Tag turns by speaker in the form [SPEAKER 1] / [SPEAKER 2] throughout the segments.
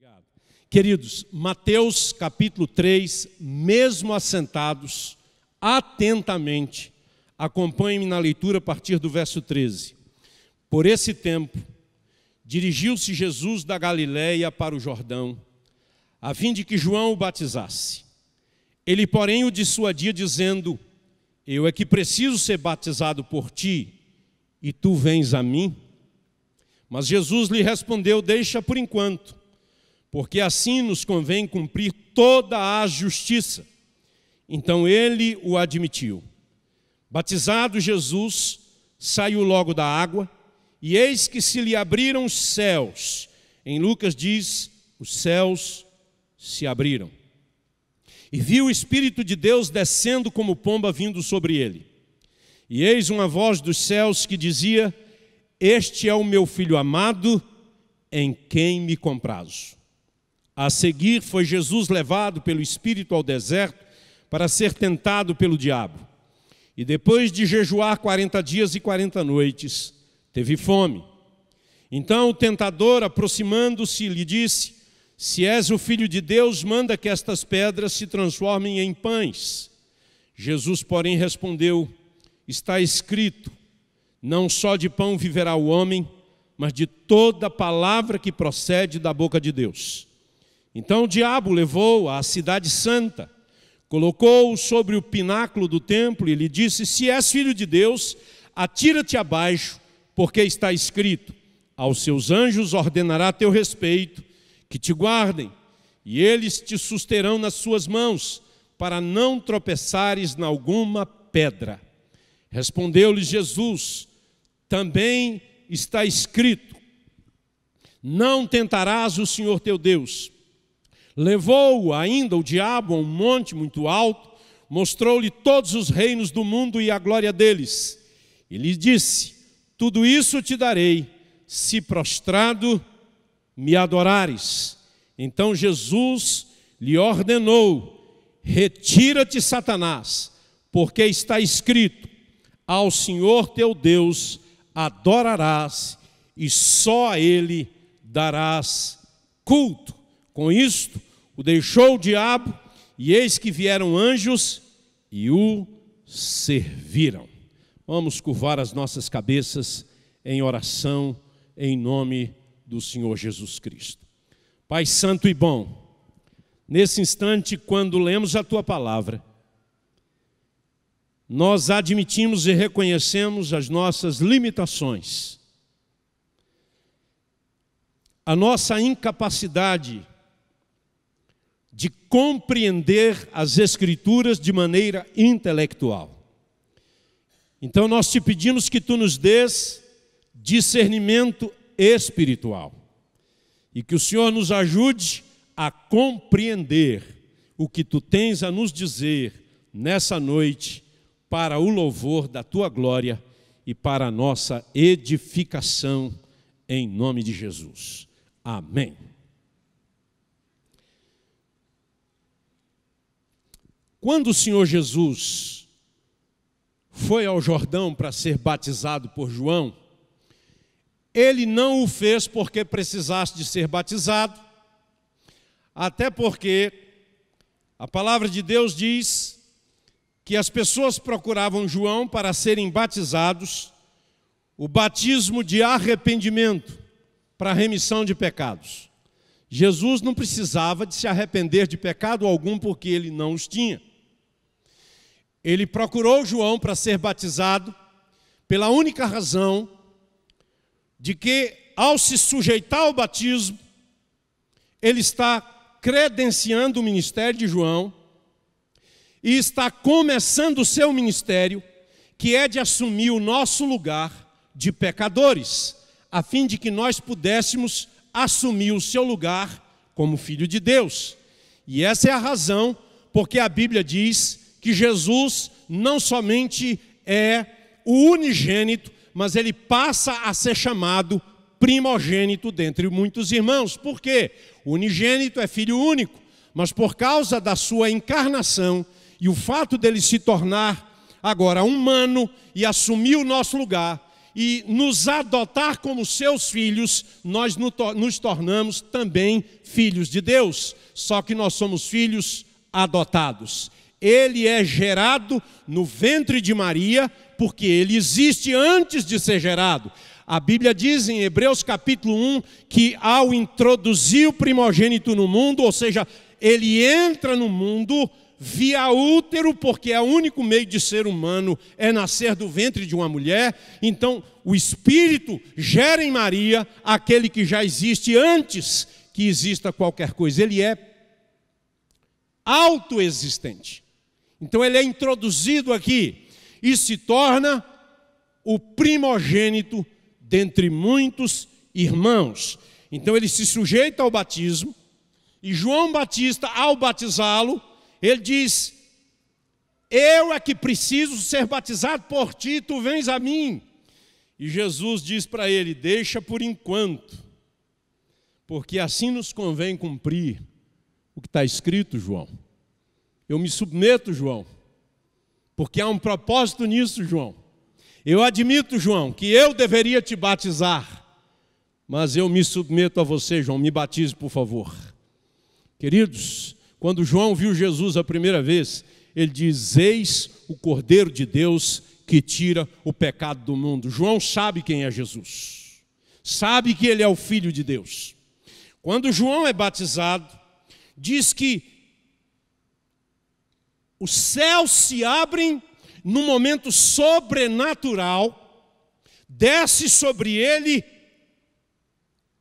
[SPEAKER 1] Obrigado. Queridos, Mateus capítulo 3, mesmo assentados, atentamente, acompanhem-me na leitura a partir do verso 13. Por esse tempo, dirigiu-se Jesus da Galiléia para o Jordão, a fim de que João o batizasse. Ele, porém, o dissuadia, dizendo: eu é que preciso ser batizado por ti, e tu vens a mim? Mas Jesus lhe respondeu: deixa por enquanto, porque assim nos convém cumprir toda a justiça. Então ele o admitiu. Batizado Jesus, saiu logo da água, e eis que se lhe abriram os céus. Em Lucas diz: os céus se abriram. E viu o Espírito de Deus descendo como pomba vindo sobre ele. E eis uma voz dos céus que dizia: este é o meu Filho amado, em quem me comprazo. A seguir foi Jesus levado pelo Espírito ao deserto para ser tentado pelo diabo. E depois de jejuar 40 dias e 40 noites, teve fome. Então o tentador, aproximando-se, lhe disse: se és o Filho de Deus, manda que estas pedras se transformem em pães. Jesus, porém, respondeu: está escrito, não só de pão viverá o homem, mas de toda palavra que procede da boca de Deus. Então o diabo levou-o à cidade santa, colocou-o sobre o pináculo do templo e lhe disse: se és filho de Deus, atira-te abaixo, porque está escrito: aos seus anjos ordenará a teu respeito, que te guardem, e eles te susterão nas suas mãos, para não tropeçares em alguma pedra. Respondeu-lhe Jesus: também está escrito: não tentarás o Senhor teu Deus. Levou-o ainda o diabo a um monte muito alto, mostrou-lhe todos os reinos do mundo e a glória deles. E lhe disse: tudo isso te darei, se prostrado me adorares. Então Jesus lhe ordenou: retira-te, Satanás, porque está escrito: ao Senhor teu Deus adorarás, e só a Ele darás culto. Com isto, o deixou o diabo, e eis que vieram anjos e o serviram. Vamos curvar as nossas cabeças em oração, em nome do Senhor Jesus Cristo. Pai santo e bom, nesse instante, quando lemos a Tua palavra, nós admitimos e reconhecemos as nossas limitações, a nossa incapacidade de compreender as Escrituras de maneira intelectual. Então nós te pedimos que Tu nos dês discernimento espiritual e que o Senhor nos ajude a compreender o que Tu tens a nos dizer nessa noite, para o louvor da Tua glória e para a nossa edificação, em nome de Jesus. Amém. Quando o Senhor Jesus foi ao Jordão para ser batizado por João, Ele não o fez porque precisasse de ser batizado, até porque a palavra de Deus diz que as pessoas procuravam João para serem batizados, o batismo de arrependimento para a remissão de pecados. Jesus não precisava de se arrepender de pecado algum, porque ele não os tinha. Ele procurou João para ser batizado pela única razão de que, ao se sujeitar ao batismo, ele está credenciando o ministério de João e está começando o seu ministério, que é de assumir o nosso lugar de pecadores, a fim de que nós pudéssemos assumir o seu lugar como filho de Deus. E essa é a razão porque a Bíblia diz que Jesus não somente é o unigênito, mas ele passa a ser chamado primogênito dentre muitos irmãos. Por quê? O unigênito é filho único, mas por causa da sua encarnação e o fato dele se tornar agora humano e assumir o nosso lugar, e nos adotar como seus filhos, nós nos tornamos também filhos de Deus. Só que nós somos filhos adotados. Ele é gerado no ventre de Maria, porque ele existe antes de ser gerado. A Bíblia diz em Hebreus capítulo 1, que ao introduzir o primogênito no mundo, ou seja, ele entra no mundo via útero, porque é o único meio de ser humano é nascer do ventre de uma mulher. Então, o Espírito gera em Maria aquele que já existe antes que exista qualquer coisa. Ele é autoexistente. Então, ele é introduzido aqui e se torna o primogênito dentre muitos irmãos. Então, ele se sujeita ao batismo e João Batista, ao batizá-lo, ele diz: eu é que preciso ser batizado por ti, tu vens a mim. E Jesus diz para ele: deixa por enquanto, porque assim nos convém cumprir o que está escrito, João. Eu me submeto, João, porque há um propósito nisso, João. Eu admito, João, que eu deveria te batizar, mas eu me submeto a você, João, me batize, por favor. Queridos, quando João viu Jesus a primeira vez, ele diz: eis o Cordeiro de Deus que tira o pecado do mundo. João sabe quem é Jesus, sabe que ele é o Filho de Deus. Quando João é batizado, diz que os céus se abrem num momento sobrenatural, desce sobre ele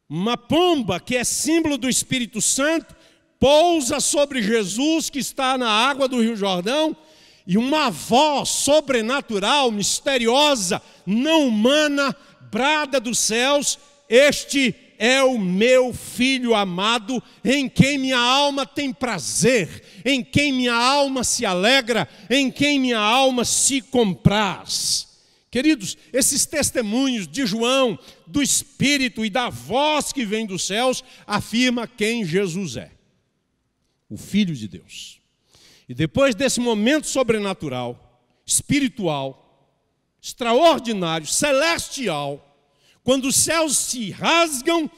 [SPEAKER 1] uma pomba, que é símbolo do Espírito Santo, pousa sobre Jesus, que está na água do Rio Jordão, e uma voz sobrenatural, misteriosa, não humana, brada dos céus: este é o meu Filho amado, em quem minha alma tem prazer, em quem minha alma se alegra, em quem minha alma se compraz. Queridos, esses testemunhos de João, do Espírito e da voz que vem dos céus, afirma quem Jesus é: o Filho de Deus. E depois desse momento sobrenatural, espiritual, extraordinário, celestial, quando os céus se rasgam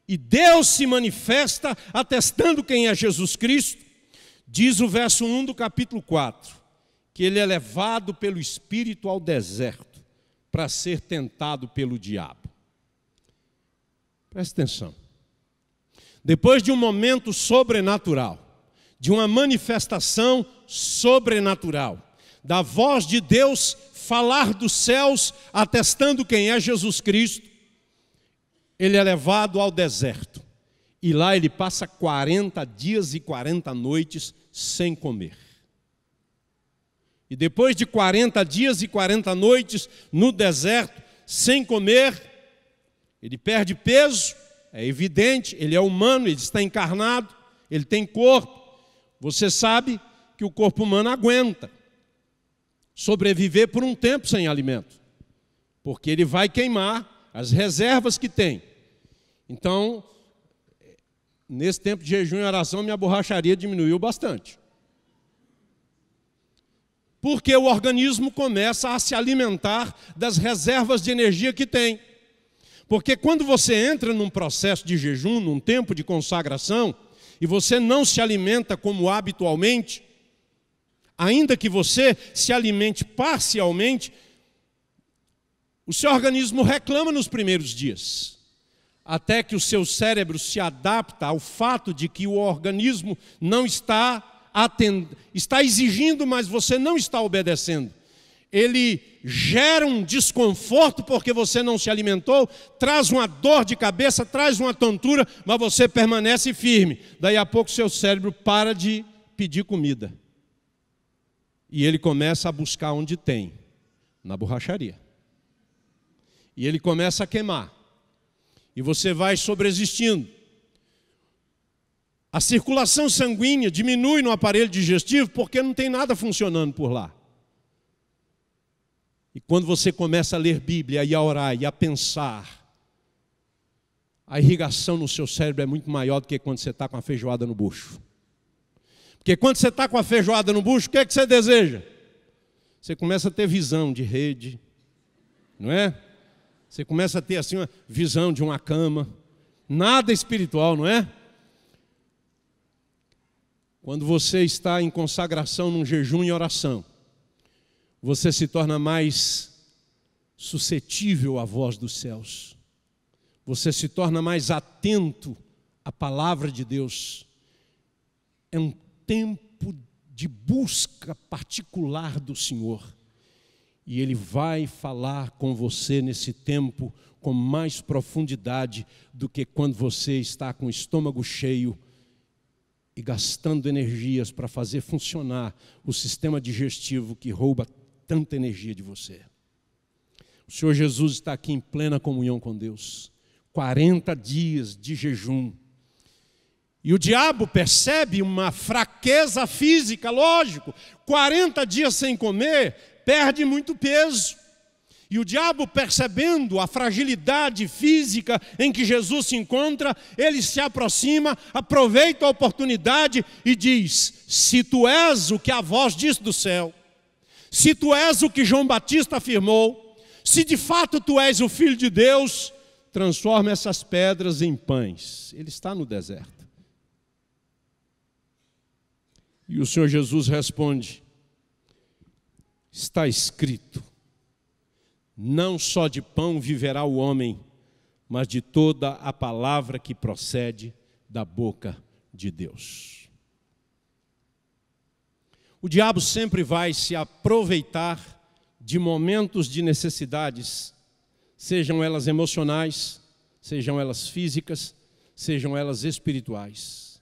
[SPEAKER 1] e Deus se manifesta, atestando quem é Jesus Cristo, diz o verso 1 do capítulo 4, que ele é levado pelo Espírito ao deserto para ser tentado pelo diabo. Presta atenção. Depois de um momento sobrenatural, de uma manifestação sobrenatural, da voz de Deus falar dos céus, atestando quem é Jesus Cristo, ele é levado ao deserto. E lá ele passa 40 dias e 40 noites sem comer. E depois de 40 dias e 40 noites no deserto, sem comer, ele perde peso, é evidente, ele é humano, ele está encarnado, ele tem corpo. Você sabe que o corpo humano aguenta sobreviver por um tempo sem alimento, porque ele vai queimar as reservas que tem. Então, nesse tempo de jejum e oração, minha borracharia diminuiu bastante. Porque o organismo começa a se alimentar das reservas de energia que tem. Porque quando você entra num processo de jejum, num tempo de consagração, e você não se alimenta como habitualmente, ainda que você se alimente parcialmente, o seu organismo reclama nos primeiros dias, até que o seu cérebro se adapta ao fato de que o organismo não está exigindo, mas você não está obedecendo. Ele gera um desconforto porque você não se alimentou, traz uma dor de cabeça, traz uma tontura, mas você permanece firme. Daí a pouco seu cérebro para de pedir comida. E ele começa a buscar onde tem, na borracharia. E ele começa a queimar. E você vai sobreexistindo. A circulação sanguínea diminui no aparelho digestivo porque não tem nada funcionando por lá. E quando você começa a ler Bíblia e a orar e a pensar, a irrigação no seu cérebro é muito maior do que quando você está com a feijoada no bucho. Porque quando você está com a feijoada no bucho, o que é que você deseja? Você começa a ter visão de rede, não é? Você começa a ter assim uma visão de uma cama. Nada espiritual, não é? Quando você está em consagração, num jejum e oração, você se torna mais suscetível à voz dos céus. Você se torna mais atento à palavra de Deus. É um tempo de busca particular do Senhor. E Ele vai falar com você nesse tempo com mais profundidade do que quando você está com o estômago cheio e gastando energias para fazer funcionar o sistema digestivo que rouba tanta energia de você. O Senhor Jesus está aqui em plena comunhão com Deus. 40 dias de jejum. E o diabo percebe uma fraqueza física, lógico. 40 dias sem comer, perde muito peso. E o diabo, percebendo a fragilidade física em que Jesus se encontra, ele se aproxima, aproveita a oportunidade e diz: se tu és o que a voz disse do céu, se tu és o que João Batista afirmou, se de fato tu és o Filho de Deus, transforma essas pedras em pães. Ele está no deserto. E o Senhor Jesus responde: está escrito, não só de pão viverá o homem, mas de toda a palavra que procede da boca de Deus. O diabo sempre vai se aproveitar de momentos de necessidades, sejam elas emocionais, sejam elas físicas, sejam elas espirituais,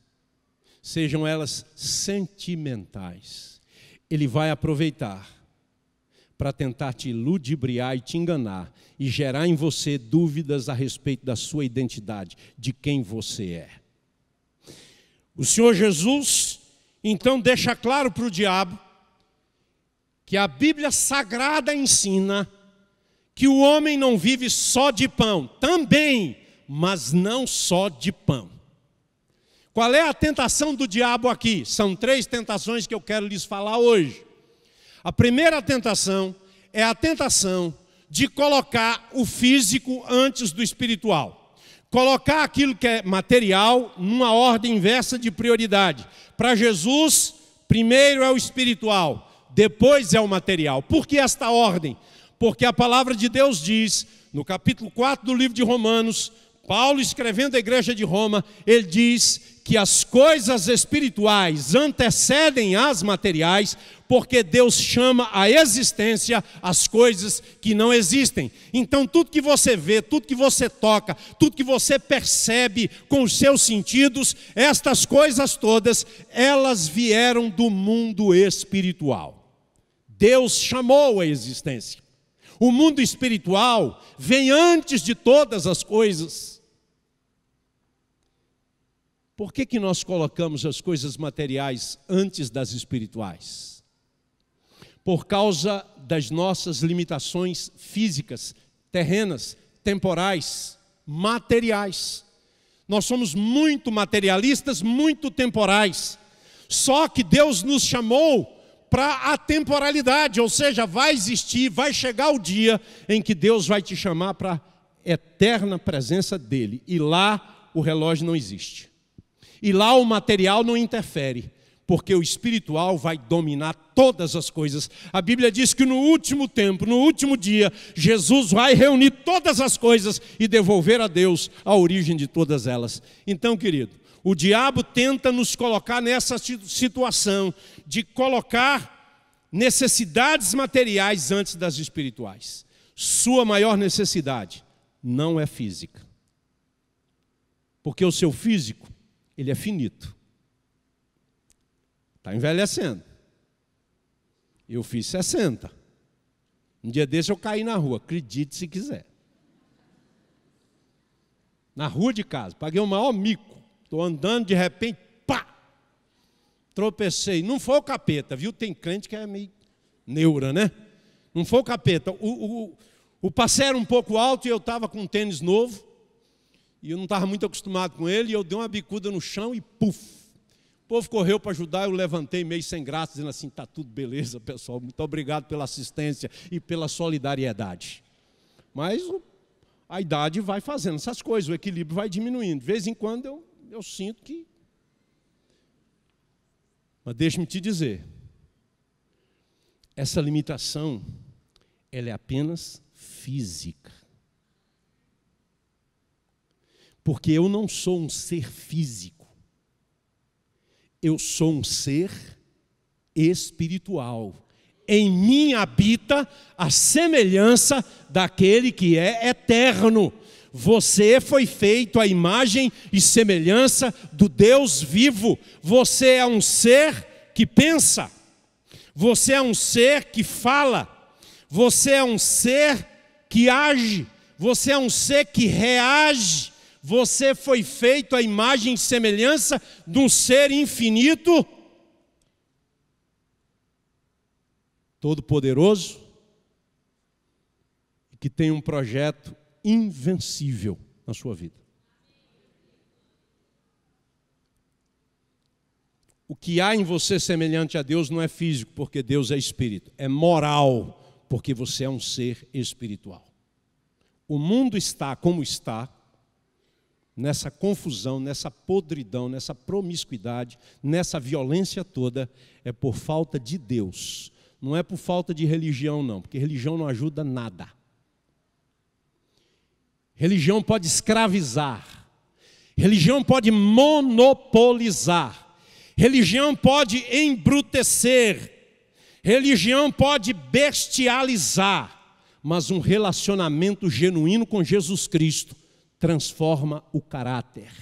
[SPEAKER 1] sejam elas sentimentais. Ele vai aproveitar para tentar te ludibriar e te enganar e gerar em você dúvidas a respeito da sua identidade, de quem você é. O Senhor Jesus, então, deixa claro para o diabo que a Bíblia Sagrada ensina que o homem não vive só de pão, também, mas não só de pão. Qual é a tentação do diabo aqui? São 3 tentações que eu quero lhes falar hoje. A primeira tentação é a tentação de colocar o físico antes do espiritual. Colocar aquilo que é material numa ordem inversa de prioridade. Para Jesus, primeiro é o espiritual, depois é o material. Por que esta ordem? Porque a palavra de Deus diz, no capítulo 4 do livro de Romanos, Paulo escrevendo à igreja de Roma, ele diz que as coisas espirituais antecedem as materiais, porque Deus chama à existência as coisas que não existem. Então tudo que você vê, tudo que você toca, tudo que você percebe com os seus sentidos, estas coisas todas, elas vieram do mundo espiritual. Deus chamou à existência. O mundo espiritual vem antes de todas as coisas. Por que nós colocamos as coisas materiais antes das espirituais? Por causa das nossas limitações físicas, terrenas, temporais, materiais. Nós somos muito materialistas, muito temporais. Só que Deus nos chamou para a temporalidade, ou seja, vai existir, vai chegar o dia em que Deus vai te chamar para a eterna presença dEle. E lá o relógio não existe. E lá o material não interfere, porque o espiritual vai dominar todas as coisas. A Bíblia diz que no último tempo, no último dia, Jesus vai reunir todas as coisas e devolver a Deus a origem de todas elas. Então, querido, o diabo tenta nos colocar nessa situação de colocar necessidades materiais antes das espirituais. Sua maior necessidade não é física. Porque o seu físico, ele é finito. Está envelhecendo. Eu fiz 60. Um dia desse eu caí na rua, acredite se quiser. Na rua de casa, paguei o maior mico. Estou andando, de repente, pá! Tropecei. Não foi o capeta, viu? Tem crente que é meio neura, né? Não foi o capeta. O passeio era um pouco alto e eu estava com um tênis novo. E eu não estava muito acostumado com ele. E eu dei uma bicuda no chão e puf! O povo correu para ajudar. Eu levantei meio sem graça, dizendo assim: está tudo beleza, pessoal. Muito obrigado pela assistência e pela solidariedade. Mas a idade vai fazendo essas coisas, o equilíbrio vai diminuindo. De vez em quando eu sinto que... Mas deixe-me te dizer, essa limitação, ela é apenas física. Porque eu não sou um ser físico. Eu sou um ser espiritual. Em mim habita a semelhança daquele que é eterno. Você foi feito à imagem e semelhança do Deus vivo. Você é um ser que pensa. Você é um ser que fala. Você é um ser que age. Você é um ser que reage. Você foi feito à imagem e semelhança de um ser infinito, todo-poderoso, e que tem um projeto invencível na sua vida. O que há em você semelhante a Deus não é físico, porque Deus é espírito. É moral, porque você é um ser espiritual. O mundo está como está, nessa confusão, nessa podridão, nessa promiscuidade, nessa violência toda, é por falta de Deus. Não é por falta de religião, não, porque religião não ajuda nada. Religião pode escravizar. Religião pode monopolizar. Religião pode embrutecer. Religião pode bestializar. Mas um relacionamento genuíno com Jesus Cristo transforma o caráter,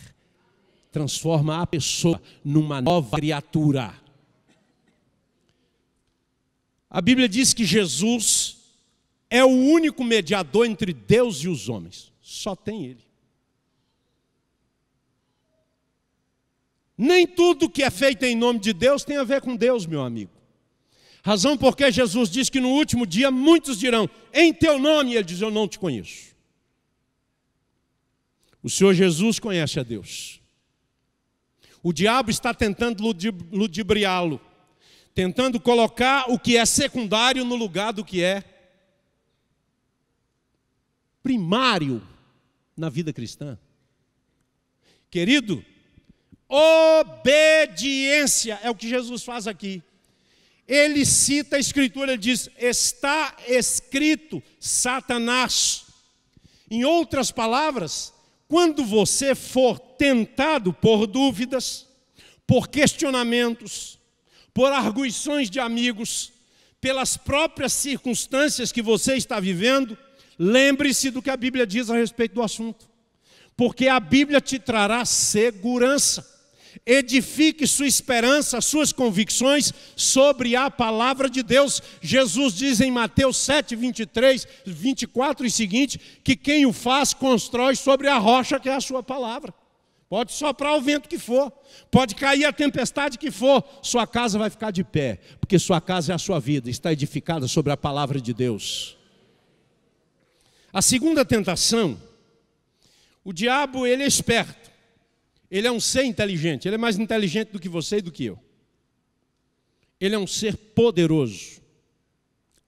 [SPEAKER 1] transforma a pessoa numa nova criatura. A Bíblia diz que Jesus é o único mediador entre Deus e os homens. Só tem Ele. Nem tudo que é feito em nome de Deus tem a ver com Deus, meu amigo. Razão porque Jesus diz que no último dia muitos dirão, em teu nome, e Ele diz, eu não te conheço. O Senhor Jesus conhece a Deus. O diabo está tentando ludibriá-lo, tentando colocar o que é secundário no lugar do que é primário na vida cristã. Querido, obediência é o que Jesus faz aqui. Ele cita a Escritura, ele diz, está escrito, Satanás. Em outras palavras, quando você for tentado por dúvidas, por questionamentos, por arguições de amigos, pelas próprias circunstâncias que você está vivendo, lembre-se do que a Bíblia diz a respeito do assunto. Porque a Bíblia te trará segurança. Edifique sua esperança, suas convicções sobre a palavra de Deus. Jesus diz em Mateus 7, 23, 24 e seguinte, que quem o faz, constrói sobre a rocha que é a sua palavra. Pode soprar o vento que for, pode cair a tempestade que for, sua casa vai ficar de pé, porque sua casa é a sua vida, está edificada sobre a palavra de Deus. A segunda tentação, o diabo, ele é esperto. Ele é um ser inteligente, ele é mais inteligente do que você e do que eu. Ele é um ser poderoso,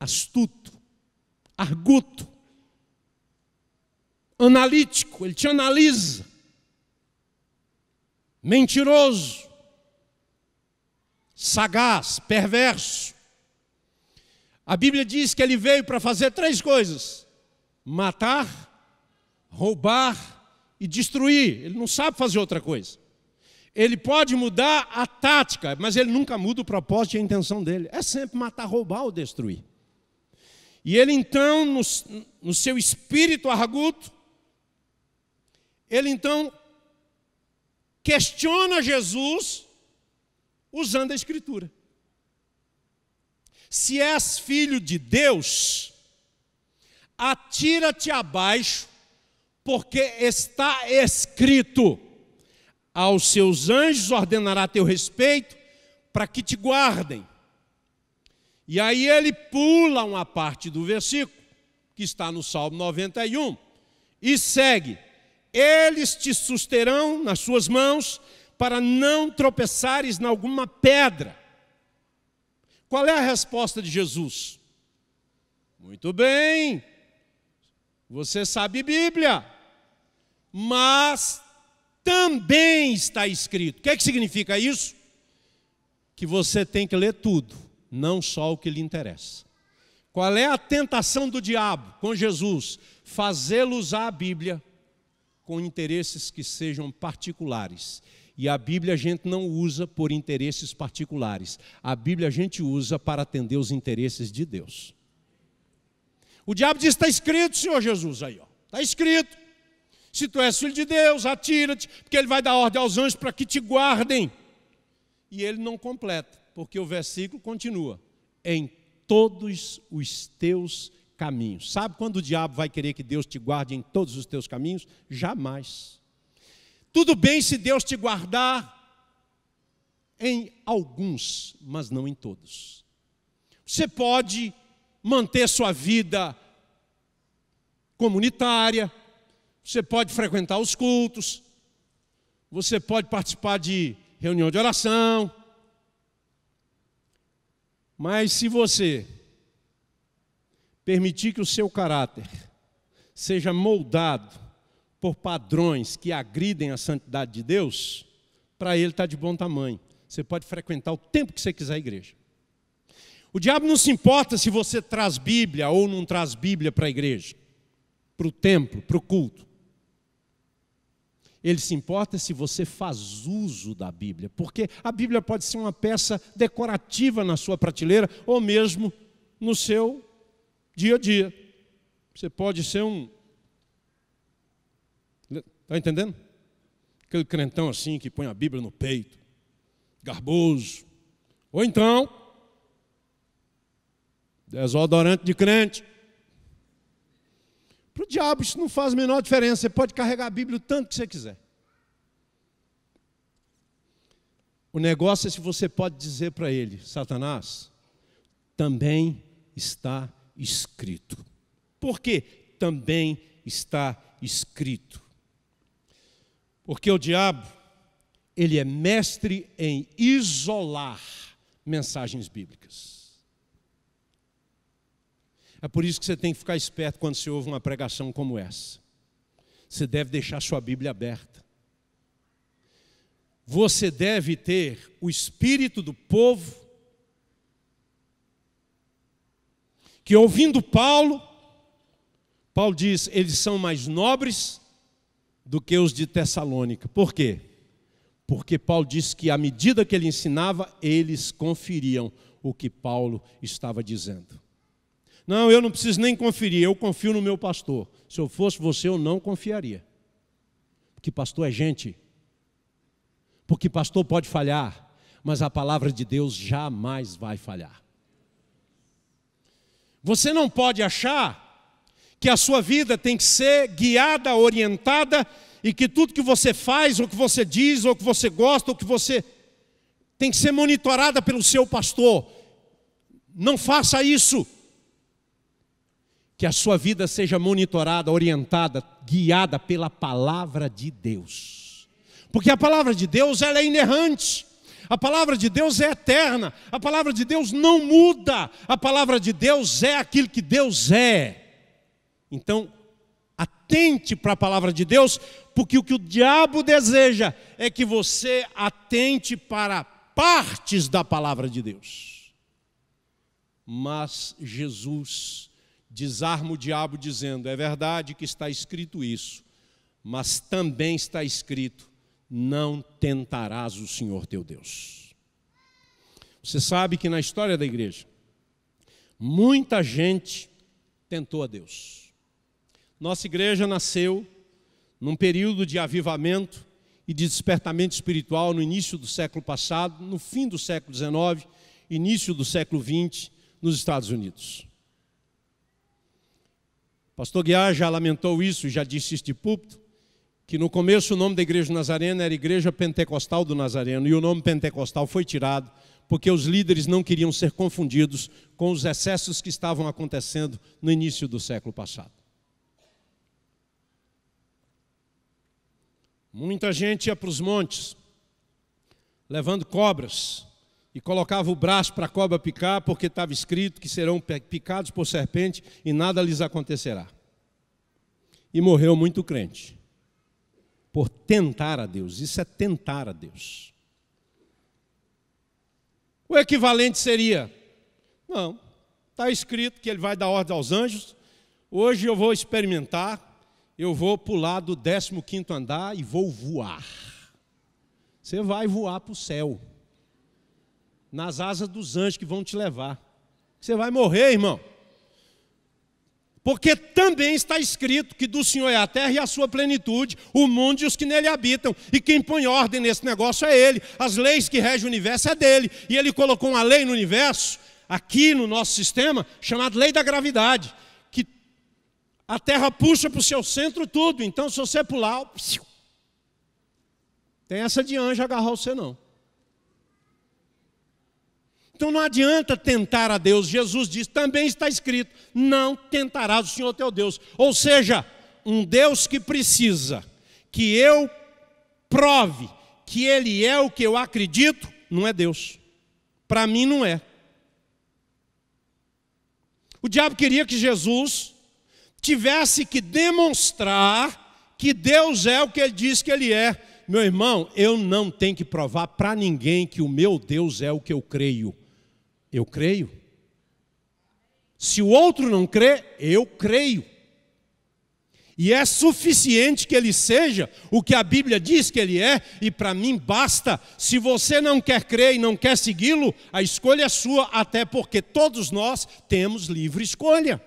[SPEAKER 1] astuto, arguto, analítico, ele te analisa, mentiroso, sagaz, perverso. A Bíblia diz que ele veio para fazer 3 coisas: matar, roubar e destruir. Ele não sabe fazer outra coisa. Ele pode mudar a tática, mas ele nunca muda o propósito e a intenção dele. É sempre matar, roubar ou destruir. E ele então, no seu espírito arguto, ele então questiona Jesus usando a Escritura. Se és filho de Deus, atira-te abaixo, porque está escrito, aos seus anjos ordenará teu respeito, para que te guardem. E aí ele pula uma parte do versículo, que está no Salmo 91, e segue: eles te susterão nas suas mãos, para não tropeçares em alguma pedra. Qual é a resposta de Jesus? Muito bem, você sabe Bíblia, mas também está escrito. O que é que significa isso? Que você tem que ler tudo, não só o que lhe interessa. Qual é a tentação do diabo com Jesus? Fazê-lo usar a Bíblia com interesses que sejam particulares. E a Bíblia a gente não usa por interesses particulares. A Bíblia a gente usa para atender os interesses de Deus. O diabo diz, está escrito, Senhor Jesus, aí, ó. Está escrito. Se tu és filho de Deus, atira-te, porque ele vai dar ordem aos anjos para que te guardem. E ele não completa, porque o versículo continua. Em todos os teus caminhos. Sabe quando o diabo vai querer que Deus te guarde em todos os teus caminhos? Jamais. Tudo bem se Deus te guardar em alguns, mas não em todos. Você pode manter sua vida comunitária, você pode frequentar os cultos, você pode participar de reunião de oração, mas se você permitir que o seu caráter seja moldado por padrões que agridem a santidade de Deus, para ele está de bom tamanho. Você pode frequentar o tempo que você quiser a igreja. O diabo não se importa se você traz Bíblia ou não traz Bíblia para a igreja, para o templo, para o culto. Ele se importa se você faz uso da Bíblia, porque a Bíblia pode ser uma peça decorativa na sua prateleira ou mesmo no seu dia a dia. Você pode ser está entendendo? Aquele crentão assim que põe a Bíblia no peito, garboso. Ou então, desodorante de crente. Para o diabo isso não faz a menor diferença. Você pode carregar a Bíblia o tanto que você quiser. O negócio é se você pode dizer para ele, Satanás, também está escrito. Por quê? Também está escrito. Porque o diabo, ele é mestre em isolar mensagens bíblicas. É por isso que você tem que ficar esperto quando você ouve uma pregação como essa. Você deve deixar sua Bíblia aberta. Você deve ter o espírito do povo que, ouvindo Paulo diz, eles são mais nobres do que os de Tessalônica. Por quê? Porque Paulo disse que à medida que ele ensinava, eles conferiam o que Paulo estava dizendo. Não, eu não preciso nem conferir, eu confio no meu pastor. Se eu fosse você, eu não confiaria. Porque pastor é gente. Porque pastor pode falhar, mas a palavra de Deus jamais vai falhar. Você não pode achar que a sua vida tem que ser guiada, orientada, e que tudo que você faz, ou que você diz, ou que você gosta, ou que você tem que ser monitorada pelo seu pastor. Não faça isso. Que a sua vida seja monitorada, orientada, guiada pela palavra de Deus. Porque a palavra de Deus, ela é inerrante. A palavra de Deus é eterna. A palavra de Deus não muda. A palavra de Deus é aquilo que Deus é. Então, atente para a palavra de Deus, porque o que o diabo deseja é que você atente para partes da palavra de Deus. Mas Jesus desarma o diabo dizendo, é verdade que está escrito isso, mas também está escrito, não tentarás o Senhor teu Deus. Você sabe que na história da igreja, muita gente tentou a Deus. Nossa igreja nasceu num período de avivamento e de despertamento espiritual no início do século passado, no fim do século XIX, início do século XX, nos Estados Unidos. Pastor Guiar já lamentou isso, já disse isso de púlpito, que no começo o nome da igreja nazarena era Igreja Pentecostal do Nazareno, e o nome pentecostal foi tirado, porque os líderes não queriam ser confundidos com os excessos que estavam acontecendo no início do século passado. Muita gente ia para os montes, levando cobras, e colocava o braço para a cobra picar, porque estava escrito que serão picados por serpente e nada lhes acontecerá. E morreu muito crente. Por tentar a Deus. Isso é tentar a Deus. O equivalente seria, não, está escrito que ele vai dar ordem aos anjos, hoje eu vou experimentar, eu vou pular do 15º andar e vou voar. Você vai voar para o céu, nas asas dos anjos que vão te levar. Você vai morrer, irmão. Porque também está escrito que do Senhor é a terra e a sua plenitude, o mundo e os que nele habitam. E quem põe ordem nesse negócio é Ele. As leis que regem o universo é dele. E Ele colocou uma lei no universo, aqui no nosso sistema, chamada lei da gravidade. Que a terra puxa para o seu centro tudo. Então se você pular, tem essa de anjo agarrar você não. Então não adianta tentar a Deus. Jesus diz, também está escrito, não tentarás o Senhor teu Deus. Ou seja, um Deus que precisa que eu prove que Ele é o que eu acredito, não é Deus. Para mim não é. O diabo queria que Jesus tivesse que demonstrar que Deus é o que Ele diz que Ele é. Meu irmão, eu não tenho que provar para ninguém que o meu Deus é o que eu creio. Eu creio. Se o outro não crê, eu creio. E é suficiente que ele seja o que a Bíblia diz que ele é, e para mim basta. Se você não quer crer e não quer segui-lo, a escolha é sua, até porque todos nós temos livre escolha.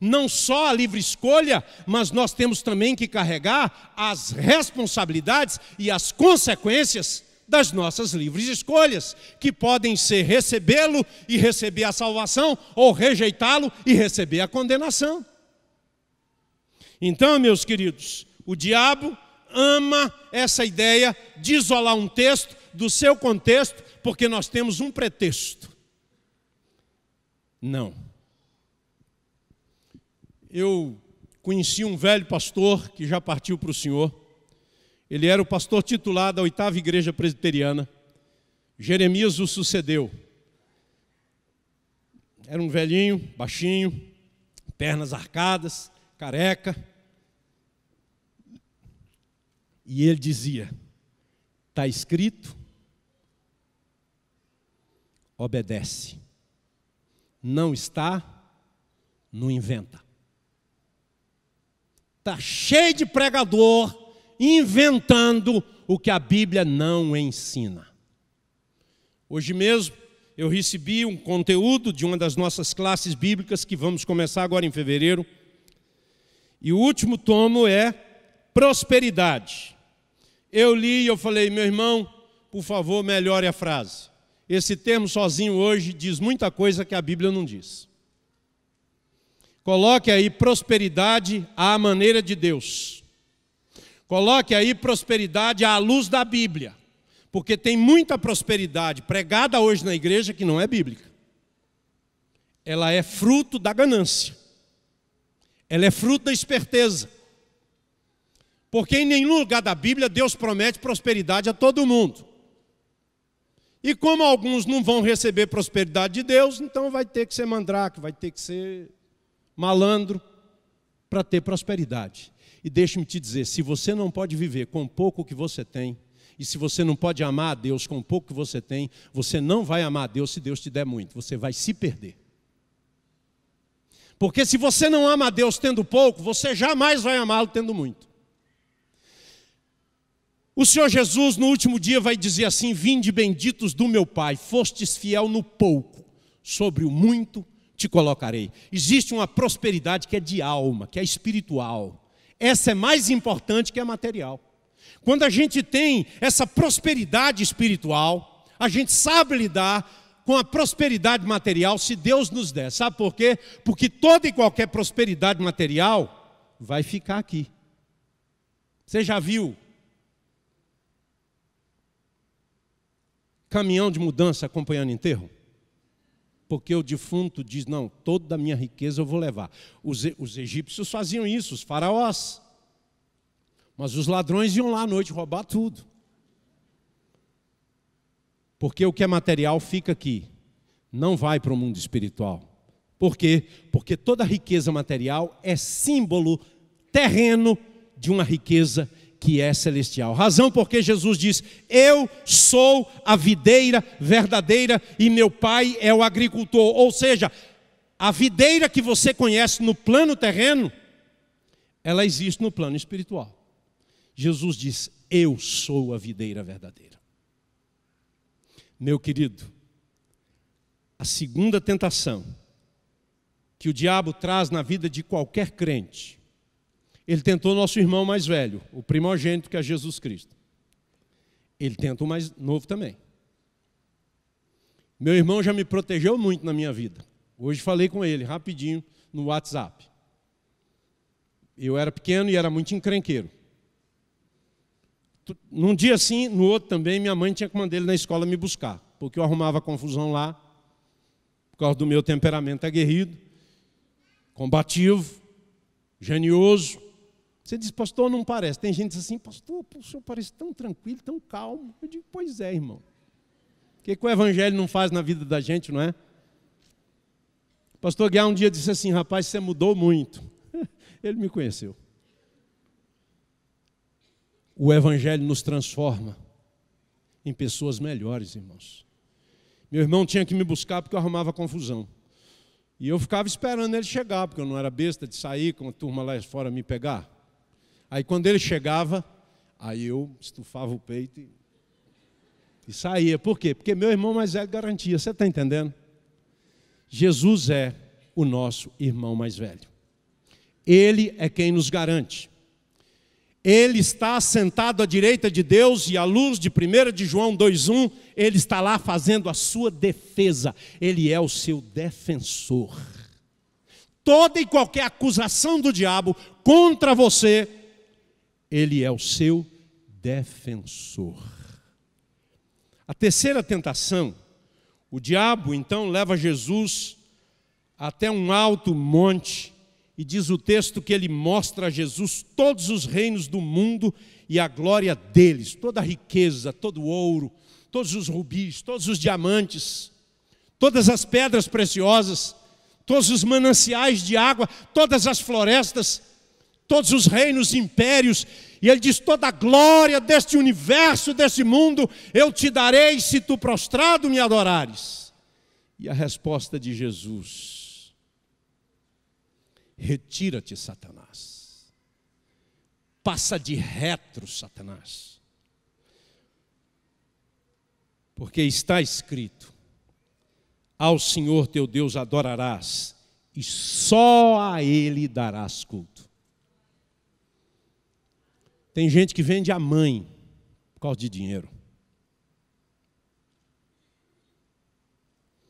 [SPEAKER 1] Não só a livre escolha, mas nós temos também que carregar as responsabilidades e as consequências das nossas livres escolhas, que podem ser recebê-lo e receber a salvação, ou rejeitá-lo e receber a condenação. Então, meus queridos, o diabo ama essa ideia de isolar um texto do seu contexto, porque nós temos um pretexto. Não. Eu conheci um velho pastor que já partiu para o Senhor. Ele era o pastor titular da 8ª Igreja Presbiteriana. Jeremias o sucedeu. Era um velhinho, baixinho, pernas arcadas, careca. E ele dizia, está escrito, obedece. Não está, não inventa. Está cheio de pregador inventando o que a Bíblia não ensina. Hoje mesmo eu recebi um conteúdo de uma das nossas classes bíblicas que vamos começar agora em fevereiro. E o último tomo é prosperidade. Eu li e eu falei, meu irmão, por favor, melhore a frase. Esse termo sozinho hoje diz muita coisa que a Bíblia não diz. Coloque aí prosperidade à maneira de Deus. Coloque aí prosperidade à luz da Bíblia. Porque tem muita prosperidade pregada hoje na igreja que não é bíblica. Ela é fruto da ganância. Ela é fruto da esperteza. Porque em nenhum lugar da Bíblia Deus promete prosperidade a todo mundo. E como alguns não vão receber prosperidade de Deus, então vai ter que ser mandrake, vai ter que ser malandro para ter prosperidade. E deixe-me te dizer, se você não pode viver com o pouco que você tem, e se você não pode amar a Deus com o pouco que você tem, você não vai amar a Deus se Deus te der muito, você vai se perder. Porque se você não ama a Deus tendo pouco, você jamais vai amá-lo tendo muito. O Senhor Jesus no último dia vai dizer assim, vinde benditos do meu Pai, fostes fiel no pouco, sobre o muito te colocarei. Existe uma prosperidade que é de alma, que é espiritual. Essa é mais importante que a material. Quando a gente tem essa prosperidade espiritual, a gente sabe lidar com a prosperidade material se Deus nos der. Sabe por quê? Porque toda e qualquer prosperidade material vai ficar aqui. Você já viu caminhão de mudança acompanhando enterro? Porque o defunto diz, não, toda a minha riqueza eu vou levar. Os egípcios faziam isso, os faraós. Mas os ladrões iam lá à noite roubar tudo. Porque o que é material fica aqui, não vai para o mundo espiritual. Por quê? Porque toda riqueza material é símbolo terreno de uma riqueza que é celestial. Razão porque Jesus diz: eu sou a videira verdadeira e meu pai é o agricultor. Ou seja, a videira que você conhece no plano terreno, ela existe no plano espiritual. Jesus diz: eu sou a videira verdadeira. Meu querido, a segunda tentação que o diabo traz na vida de qualquer crente, ele tentou nosso irmão mais velho, o primogênito, que é Jesus Cristo. Ele tenta o mais novo também. Meu irmão já me protegeu muito na minha vida. Hoje falei com ele rapidinho no WhatsApp. Eu era pequeno e era muito encrenqueiro. Num dia sim, no outro também, minha mãe tinha que mandar ele na escola me buscar, porque eu arrumava confusão lá, por causa do meu temperamento aguerrido, combativo, genioso. Você diz: pastor, não parece. Tem gente que diz assim: pastor, o senhor parece tão tranquilo, tão calmo. Eu digo: pois é, irmão. O que o evangelho não faz na vida da gente, não é? O pastor Guiar um dia disse assim: rapaz, você mudou muito. Ele me conheceu. O evangelho nos transforma em pessoas melhores, irmãos. Meu irmão tinha que me buscar porque eu arrumava confusão. E eu ficava esperando ele chegar, porque eu não era besta de sair com a turma lá fora me pegar. Aí quando ele chegava, aí eu estufava o peito e saía. Por quê? Porque meu irmão mais velho garantia. Você está entendendo? Jesus é o nosso irmão mais velho. Ele é quem nos garante. Ele está sentado à direita de Deus e à luz de 1 de João 2,1, ele está lá fazendo a sua defesa. Ele é o seu defensor. Toda e qualquer acusação do diabo contra você, ele é o seu defensor. A terceira tentação, o diabo então leva Jesus até um alto monte, e diz o texto que ele mostra a Jesus todos os reinos do mundo e a glória deles, toda a riqueza, todo o ouro, todos os rubis, todos os diamantes, todas as pedras preciosas, todos os mananciais de água, todas as florestas, todos os reinos e impérios. E ele diz: toda a glória deste universo, desse mundo, eu te darei se tu prostrado me adorares. E a resposta de Jesus: retira-te, Satanás. Passa de retro, Satanás. Porque está escrito: ao Senhor teu Deus adorarás, e só a Ele darás culto. Tem gente que vende a mãe por causa de dinheiro.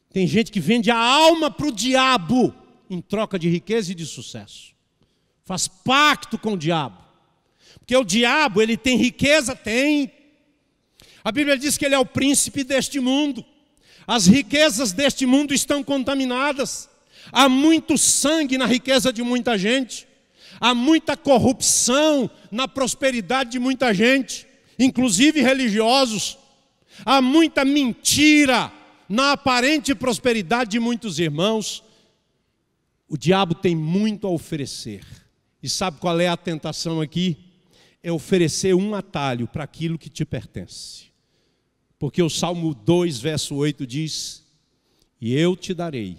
[SPEAKER 1] Tem gente que vende a alma para o diabo em troca de riqueza e de sucesso. Faz pacto com o diabo. Porque o diabo, ele tem riqueza? Tem. A Bíblia diz que ele é o príncipe deste mundo. As riquezas deste mundo estão contaminadas. Há muito sangue na riqueza de muita gente. Há muita corrupção na prosperidade de muita gente, inclusive religiosos. Há muita mentira na aparente prosperidade de muitos irmãos. O diabo tem muito a oferecer. E sabe qual é a tentação aqui? É oferecer um atalho para aquilo que te pertence. Porque o Salmo 2, verso 8 diz: e eu te darei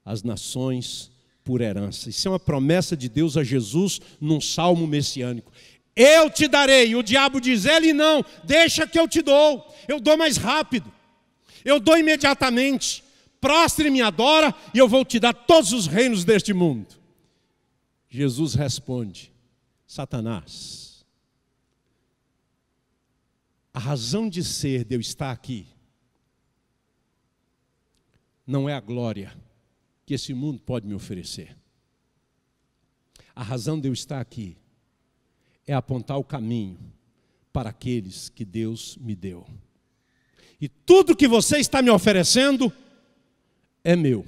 [SPEAKER 1] as nações por herança. Isso é uma promessa de Deus a Jesus num salmo messiânico. Eu te darei. E o diabo diz: ele não, deixa que eu te dou. Eu dou mais rápido. Eu dou imediatamente. Prostre e me adora e eu vou te dar todos os reinos deste mundo. Jesus responde: Satanás, a razão de ser de eu estar aqui não é a glória que esse mundo pode me oferecer. A razão de eu estar aqui é apontar o caminho para aqueles que Deus me deu. E tudo que você está me oferecendo é meu.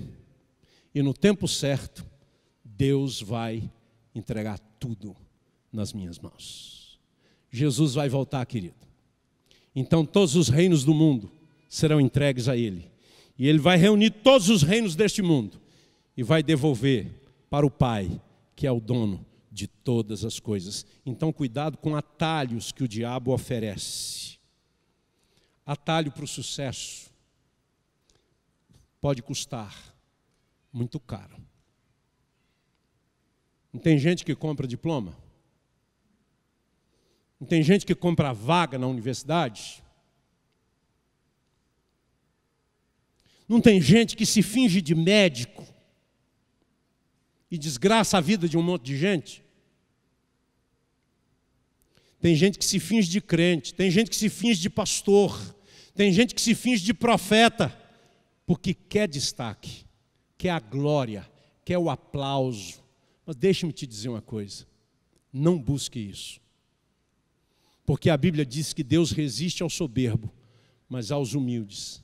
[SPEAKER 1] E no tempo certo, Deus vai entregar tudo nas minhas mãos. Jesus vai voltar, querido. Então todos os reinos do mundo serão entregues a Ele. E Ele vai reunir todos os reinos deste mundo e vai devolver para o Pai, que é o dono de todas as coisas. Então, cuidado com atalhos que o diabo oferece. Atalho para o sucesso pode custar muito caro. Não tem gente que compra diploma? Não tem gente que compra vaga na universidade? Não tem gente que se finge de médico e desgraça a vida de um monte de gente? Tem gente que se finge de crente, tem gente que se finge de pastor, tem gente que se finge de profeta, porque quer destaque, quer a glória, quer o aplauso. Mas deixe-me te dizer uma coisa, não busque isso. Porque a Bíblia diz que Deus resiste ao soberbo, mas aos humildes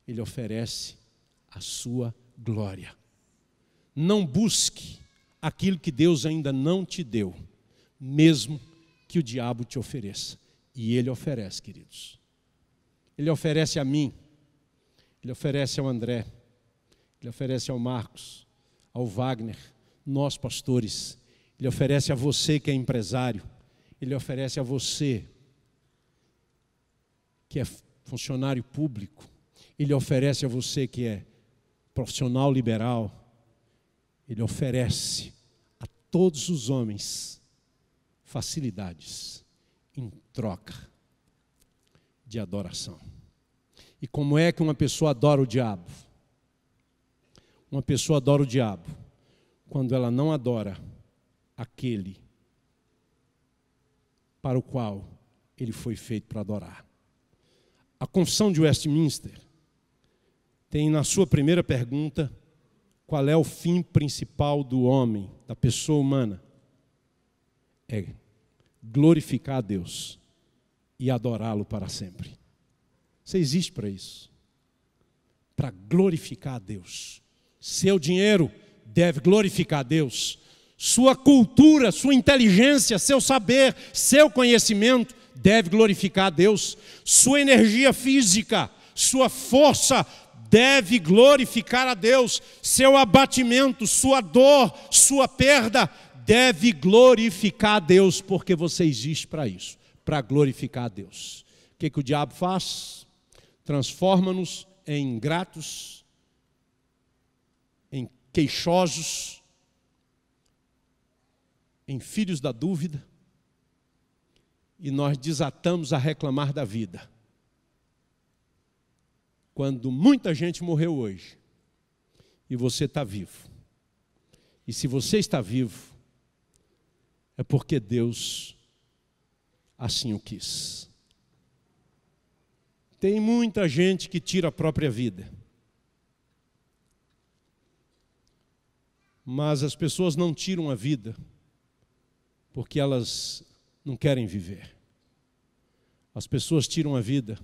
[SPEAKER 1] Ele oferece a sua glória. Não busque aquilo que Deus ainda não te deu, mesmo que o diabo te ofereça. E Ele oferece, queridos. Ele oferece a mim, Ele oferece ao André, Ele oferece ao Marcos, ao Wagner, nós pastores. Ele oferece a você que é empresário, Ele oferece a você que é funcionário público, Ele oferece a você que é profissional liberal, Ele oferece a todos os homens facilidades em troca de adoração. E como é que uma pessoa adora o diabo? Uma pessoa adora o diabo quando ela não adora aquele para o qual ele foi feito para adorar. A Confissão de Westminster tem na sua primeira pergunta qual é o fim principal do homem, da pessoa humana. É glorificar a Deus e adorá-lo para sempre. Você existe para isso, para glorificar a Deus. Seu dinheiro deve glorificar a Deus. Sua cultura, sua inteligência, seu saber, seu conhecimento deve glorificar a Deus. Sua energia física, sua força deve glorificar a Deus. Seu abatimento, sua dor, sua perda deve glorificar a Deus, porque você existe para isso, para glorificar a Deus. O que o diabo faz? Transforma-nos em ingratos, em queixosos, em filhos da dúvida, e nós desatamos a reclamar da vida. Quando muita gente morreu hoje, e você está vivo. E se você está vivo, é porque Deus assim o quis. Tem muita gente que tira a própria vida. Mas as pessoas não tiram a vida porque elas não querem viver. As pessoas tiram a vida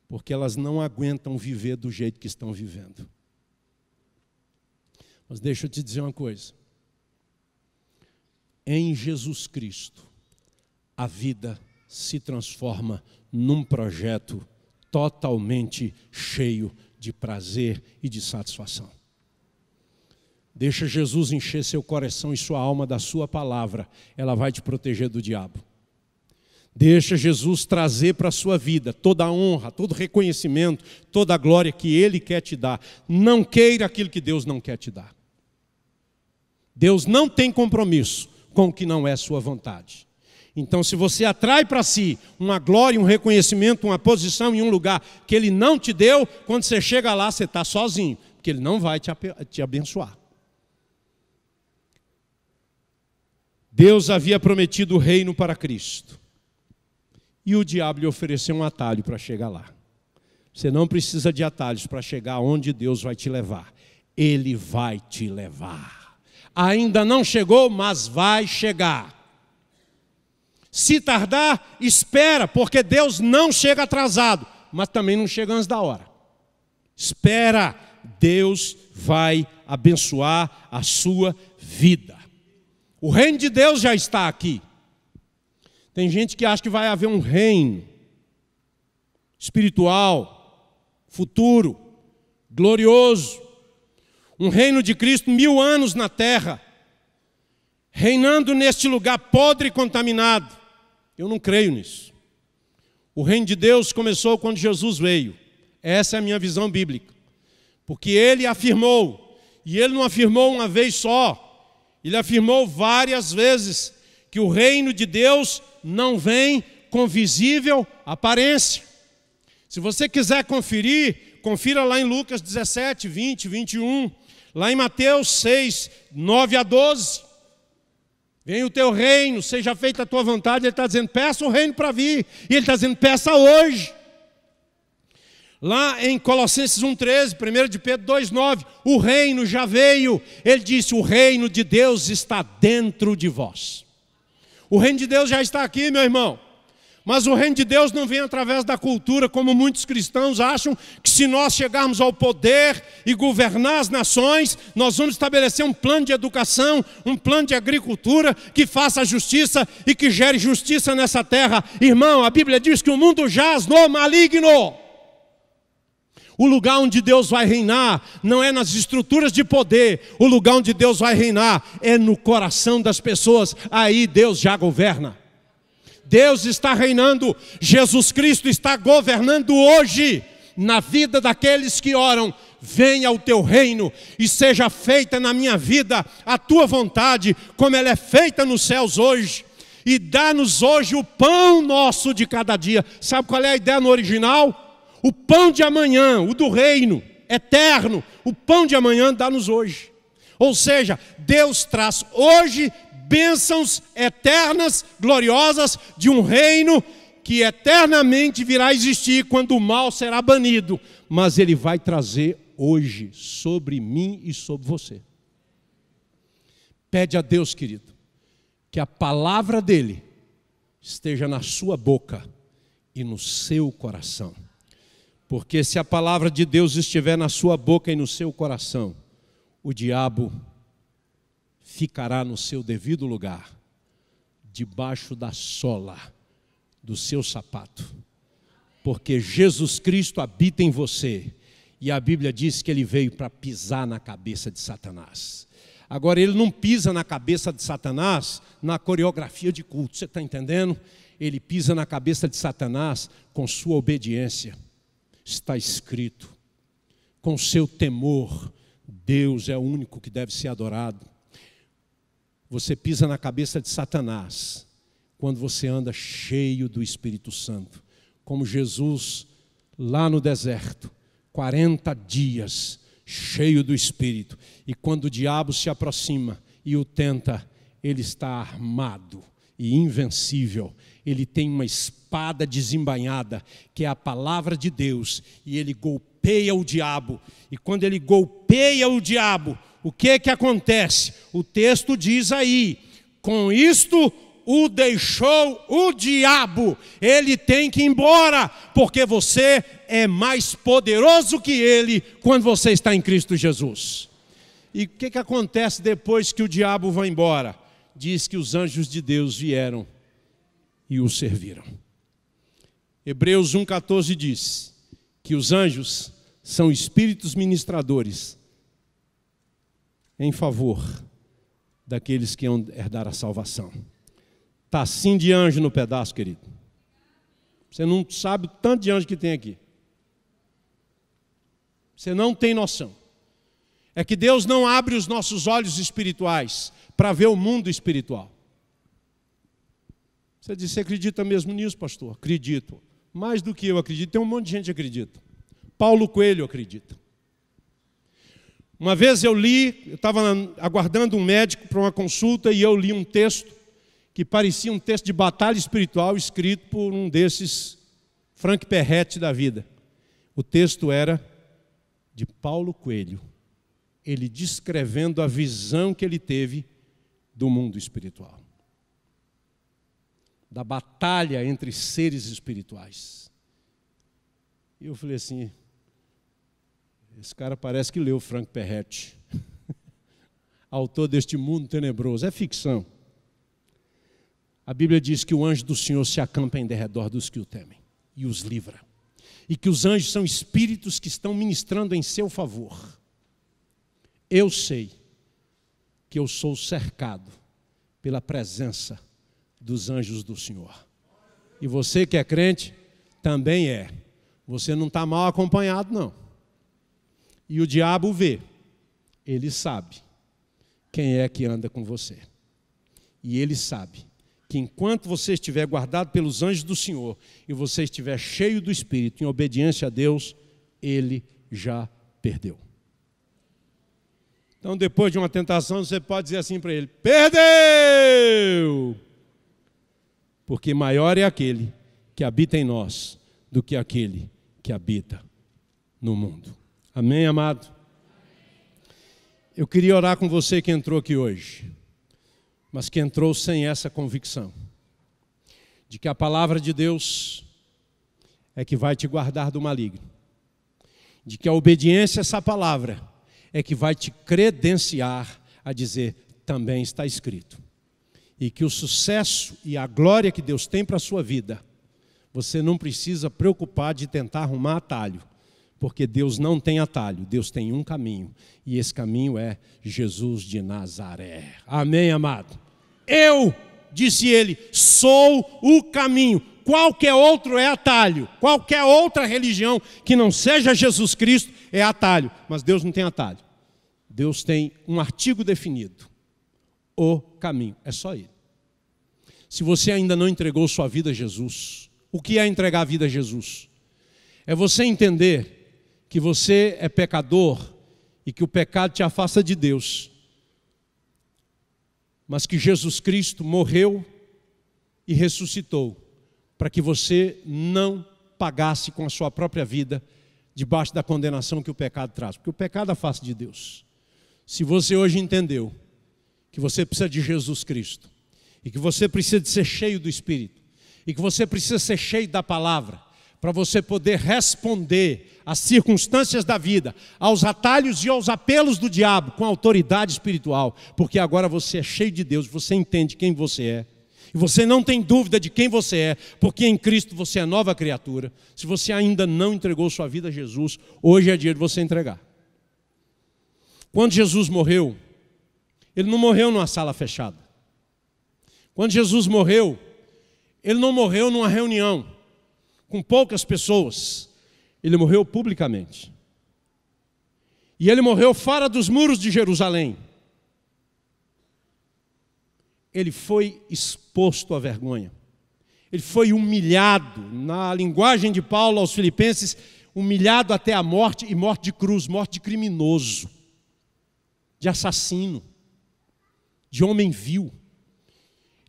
[SPEAKER 1] porque elas não aguentam viver do jeito que estão vivendo. Mas deixa eu te dizer uma coisa. Em Jesus Cristo, a vida se transforma num projeto totalmente cheio de prazer e de satisfação. Deixa Jesus encher seu coração e sua alma da sua palavra, ela vai te proteger do diabo. Deixa Jesus trazer para a sua vida toda a honra, todo o reconhecimento, toda a glória que Ele quer te dar. Não queira aquilo que Deus não quer te dar. Deus não tem compromisso com o que não é sua vontade. Então, se você atrai para si uma glória, um reconhecimento, uma posição em um lugar que Ele não te deu, quando você chega lá, você está sozinho, porque Ele não vai te abençoar. Deus havia prometido o reino para Cristo. E o diabo lhe ofereceu um atalho para chegar lá. Você não precisa de atalhos para chegar onde Deus vai te levar. Ele vai te levar. Ainda não chegou, mas vai chegar. Se tardar, espera, porque Deus não chega atrasado, mas também não chega antes da hora. Espera, Deus vai abençoar a sua vida. O reino de Deus já está aqui. Tem gente que acha que vai haver um reino espiritual, futuro, glorioso, um reino de Cristo 1000 anos na terra. reinando neste lugar podre e contaminado. Eu não creio nisso. O reino de Deus começou quando Jesus veio. Essa é a minha visão bíblica. Porque ele afirmou, e ele não afirmou uma vez só, ele afirmou várias vezes, que o reino de Deus não vem com visível aparência. Se você quiser conferir, confira lá em Lucas 17, 20, 21, lá em Mateus 6, 9 a 12. Venha o teu reino, seja feita a tua vontade. Ele está dizendo, peça o reino para vir. E ele está dizendo, peça hoje. Lá em Colossenses 1,13, 1 de Pedro 2,9, o reino já veio. Ele disse, o reino de Deus está dentro de vós. O reino de Deus já está aqui, meu irmão. Mas o reino de Deus não vem através da cultura, como muitos cristãos acham que se nós chegarmos ao poder e governar as nações, nós vamos estabelecer um plano de educação, um plano de agricultura que faça justiça e que gere justiça nessa terra. Irmão, a Bíblia diz que o mundo jaz no maligno. O lugar onde Deus vai reinar não é nas estruturas de poder. O lugar onde Deus vai reinar é no coração das pessoas. Aí Deus já governa. Deus está reinando. Jesus Cristo está governando hoje na vida daqueles que oram. Venha o teu reino e seja feita na minha vida a tua vontade, como ela é feita nos céus hoje. E dá-nos hoje o pão nosso de cada dia. Sabe qual é a ideia no original? O pão de amanhã, o do reino eterno, o pão de amanhã dá-nos hoje. Ou seja, Deus traz hoje bênçãos eternas, gloriosas, de um reino que eternamente virá a existir quando o mal será banido. Mas Ele vai trazer hoje sobre mim e sobre você. Pede a Deus, querido, que a palavra dEle esteja na sua boca e no seu coração. Porque se a palavra de Deus estiver na sua boca e no seu coração, o diabo ficará no seu devido lugar, debaixo da sola do seu sapato. Porque Jesus Cristo habita em você, e a Bíblia diz que Ele veio para pisar na cabeça de Satanás. Agora, Ele não pisa na cabeça de Satanás na coreografia de culto, você está entendendo? Ele pisa na cabeça de Satanás com sua obediência. Está escrito, com seu temor, Deus é o único que deve ser adorado. Você pisa na cabeça de Satanás quando você anda cheio do Espírito Santo, como Jesus lá no deserto, 40 dias cheio do Espírito, e quando o diabo se aproxima e o tenta, ele está armado e invencível. Ele tem uma espada desembainhada, que é a palavra de Deus, e ele golpeia o diabo. E quando ele golpeia o diabo, o que acontece? O texto diz aí, com isto o deixou o diabo. Ele tem que ir embora, porque você é mais poderoso que ele quando você está em Cristo Jesus. E o que acontece depois que o diabo vai embora? Diz que os anjos de Deus vieram e o serviram. Hebreus 1,14 diz que os anjos são espíritos ministradores em favor daqueles que vão herdar a salvação. Está assim de anjo no pedaço, querido. Você não sabe o tanto de anjo que tem aqui. Você não tem noção. É que Deus não abre os nossos olhos espirituais para ver o mundo espiritual. Você diz, você acredita mesmo nisso, pastor? Acredito. Mais do que eu acredito, tem um monte de gente que acredita. Paulo Coelho acredita. Uma vez eu estava aguardando um médico para uma consulta, e eu li um texto que parecia um texto de batalha espiritual escrito por um desses Frank Perrette da vida. O texto era de Paulo Coelho, ele descrevendo a visão que ele teve do mundo espiritual, da batalha entre seres espirituais. E eu falei assim, esse cara parece que leu Frank Perrette, autor deste mundo tenebroso. É ficção. A Bíblia diz que o anjo do Senhor se acampa em derredor dos que o temem e os livra. E que os anjos são espíritos que estão ministrando em seu favor. Eu sei que eu sou cercado pela presença dos anjos do Senhor. E você que é crente, também é. Você não está mal acompanhado, não. E o diabo vê, ele sabe quem é que anda com você. E ele sabe que enquanto você estiver guardado pelos anjos do Senhor e você estiver cheio do Espírito, em obediência a Deus, ele já perdeu. Então, depois de uma tentação, você pode dizer assim para ele: perdeu! Porque maior é aquele que habita em nós do que aquele que habita no mundo. Amém, amado? Eu queria orar com você que entrou aqui hoje, mas que entrou sem essa convicção de que a palavra de Deus é que vai te guardar do maligno, de que a obediência a essa palavra é que vai te credenciar a dizer: também está escrito. E que o sucesso e a glória que Deus tem para a sua vida, você não precisa preocupar de tentar arrumar atalho, porque Deus não tem atalho, Deus tem um caminho, e esse caminho é Jesus de Nazaré. Amém, amado? Eu, disse ele, sou o caminho. Qualquer outro é atalho, qualquer outra religião que não seja Jesus Cristo é atalho, mas Deus não tem atalho. Deus tem um artigo definido, o caminho, é só ele. Se você ainda não entregou sua vida a Jesus, o que é entregar a vida a Jesus? É você entender que você é pecador e que o pecado te afasta de Deus, mas que Jesus Cristo morreu e ressuscitou para que você não pagasse com a sua própria vida debaixo da condenação que o pecado traz, porque o pecado afasta de Deus. Se você hoje entendeu que você precisa de Jesus Cristo e que você precisa de ser cheio do Espírito e que você precisa ser cheio da palavra para você poder responder às circunstâncias da vida, aos atalhos e aos apelos do diabo com autoridade espiritual, porque agora você é cheio de Deus, você entende quem você é, e você não tem dúvida de quem você é, porque em Cristo você é nova criatura. Se você ainda não entregou sua vida a Jesus, hoje é dia de você entregar. Quando Jesus morreu, ele não morreu numa sala fechada. Quando Jesus morreu, ele não morreu numa reunião com poucas pessoas. Ele morreu publicamente. E ele morreu fora dos muros de Jerusalém. Ele foi exposto à vergonha. Ele foi humilhado, na linguagem de Paulo aos Filipenses, humilhado até a morte, e morte de cruz, morte de criminoso, de assassino, de homem vil.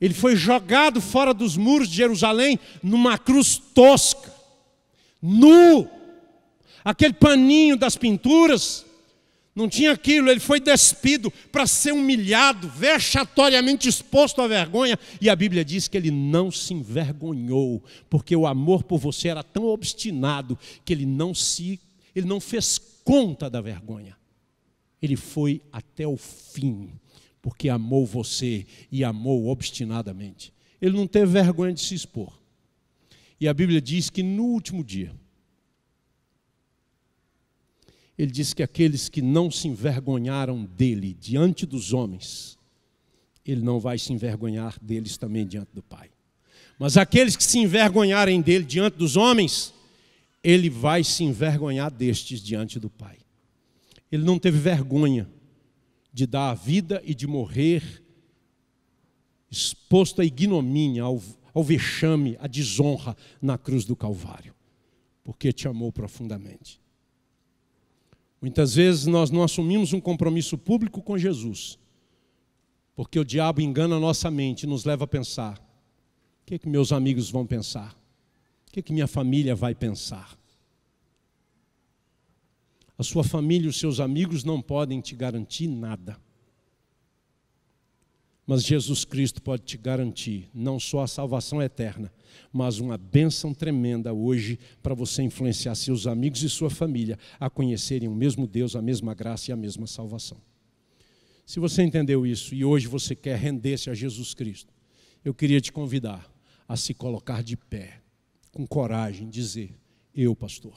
[SPEAKER 1] Ele foi jogado fora dos muros de Jerusalém numa cruz tosca, nu. Aquele paninho das pinturas não tinha aquilo, ele foi despido para ser humilhado, vexatoriamente exposto à vergonha. E a Bíblia diz que ele não se envergonhou, porque o amor por você era tão obstinado que ele não fez conta da vergonha. Ele foi até o fim, porque amou você e amou obstinadamente. Ele não teve vergonha de se expor. E a Bíblia diz que no último dia, ele diz que aqueles que não se envergonharam dele diante dos homens, ele não vai se envergonhar deles também diante do Pai. Mas aqueles que se envergonharem dele diante dos homens, ele vai se envergonhar destes diante do Pai. Ele não teve vergonha de dar a vida e de morrer exposto à ignomínia, ao vexame, à desonra na cruz do Calvário, porque te amou profundamente. Muitas vezes nós não assumimos um compromisso público com Jesus, porque o diabo engana a nossa mente e nos leva a pensar: o que meus amigos vão pensar? O que minha família vai pensar? A sua família e os seus amigos não podem te garantir nada. Mas Jesus Cristo pode te garantir não só a salvação eterna, mas uma bênção tremenda hoje para você influenciar seus amigos e sua família a conhecerem o mesmo Deus, a mesma graça e a mesma salvação. Se você entendeu isso e hoje você quer render-se a Jesus Cristo, eu queria te convidar a se colocar de pé, com coragem, dizer: eu, pastor,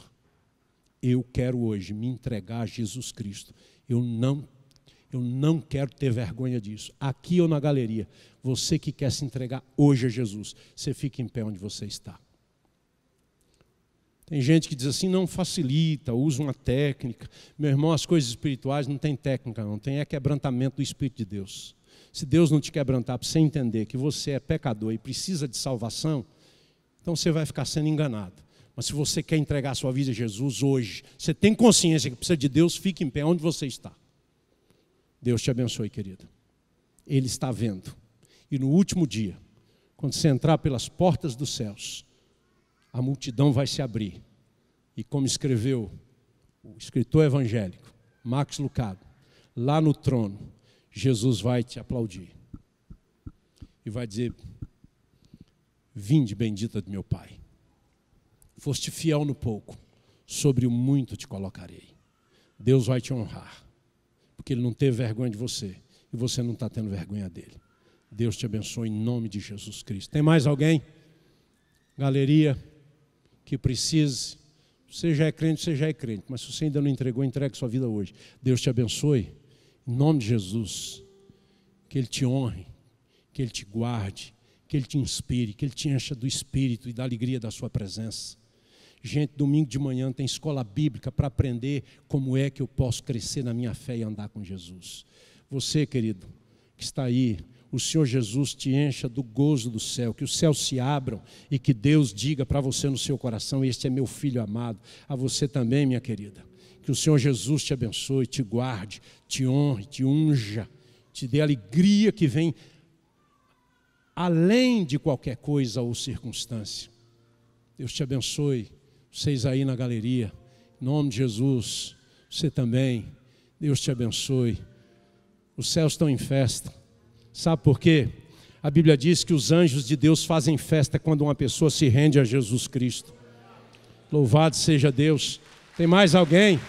[SPEAKER 1] eu quero hoje me entregar a Jesus Cristo. Eu não quero ter vergonha disso. Aqui ou na galeria, você que quer se entregar hoje a Jesus, você fica em pé onde você está. Tem gente que diz assim, não facilita, usa uma técnica. Meu irmão, as coisas espirituais não tem técnica não, tem quebrantamento do Espírito de Deus. Se Deus não te quebrantar para você entender que você é pecador e precisa de salvação, então você vai ficar sendo enganado. Mas se você quer entregar a sua vida a Jesus hoje, você tem consciência que precisa de Deus, fique em pé onde você está. Deus te abençoe, querida. Ele está vendo. E no último dia, quando você entrar pelas portas dos céus, a multidão vai se abrir. E como escreveu o escritor evangélico, Max Lucado, lá no trono, Jesus vai te aplaudir. E vai dizer, vinde bendita do meu Pai. Foste fiel no pouco, sobre o muito te colocarei. Deus vai te honrar, porque Ele não teve vergonha de você, e você não está tendo vergonha dEle. Deus te abençoe em nome de Jesus Cristo. Tem mais alguém? Galeria, que precise, você já é crente, mas se você ainda não entregou, entregue sua vida hoje. Deus te abençoe, em nome de Jesus, que Ele te honre, que Ele te guarde, que Ele te inspire, que Ele te encha do Espírito e da alegria da sua presença. Gente, domingo de manhã tem escola bíblica para aprender como é que eu posso crescer na minha fé e andar com Jesus. Você, querido, que está aí, o Senhor Jesus te encha do gozo do céu, que os céus se abram e que Deus diga para você no seu coração, este é meu filho amado. A você também, minha querida. Que o Senhor Jesus te abençoe, te guarde, te honre, te unja, te dê alegria que vem além de qualquer coisa ou circunstância. Deus te abençoe, vocês aí na galeria, em nome de Jesus, você também, Deus te abençoe. Os céus estão em festa. Sabe por quê? A Bíblia diz que os anjos de Deus fazem festa quando uma pessoa se rende a Jesus Cristo. Louvado seja Deus. Tem mais alguém?